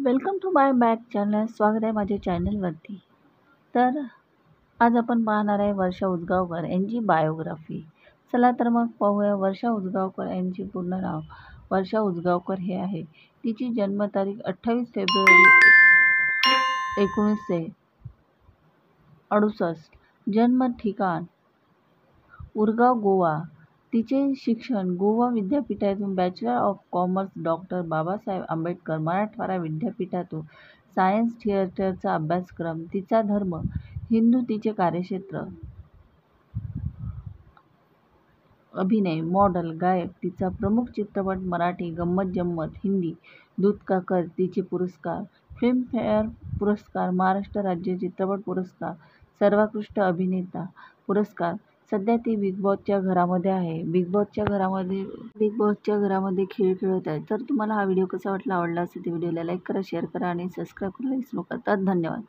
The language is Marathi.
Welcome to my back channel. स्वागत आहे माझ्या चॅनलवरती. तर आज आपण पाहणार आहे वर्षा उसगावकर यांची बायोग्राफी. चला तर मग पाहूया वर्षा उसगावकर यांचे पूर्ण नाव. वर्षा उसगावकर हे आहे. तिची जन्मतारीख 28 फेब्रुवारी 1968. जन्म ठिकाण उरगाव, गोवा. तिचे शिक्षण गोवा विद्यापीठातून bachelor of commerce, doctor Babasaheb Ambedkar Marathwada विद्यापीठातून सायन्स थिएटरचा अभ्यासक्रम. तिचा धर्म हिंदू. तिचे कार्यक्षेत्र अभिनय, मॉडेल, गायक. तिचा प्रमुख चित्रपट मराठी गंमत जम्मत, हिंदी दूध का कर. तिचे पुरस्कार: फिल्मफेअर पुरस्कार, महाराष्ट्र राज्य चित्रपट पुरस्कार, सर्वोत्कृष्ट अभिनेता पुरस्कार. सध्या ती बिग बॉसच्या घरामध्ये आहे. बिग बॉसच्या घरामध्ये खेळ खेळत आहे. तर तुम्हाला हा व्हिडिओ कसा वाटला? आवडला असेल तर व्हिडिओला लाईक करा, शेअर करा आणि सबस्क्राईब करायला विसरू नका. तर धन्यवाद.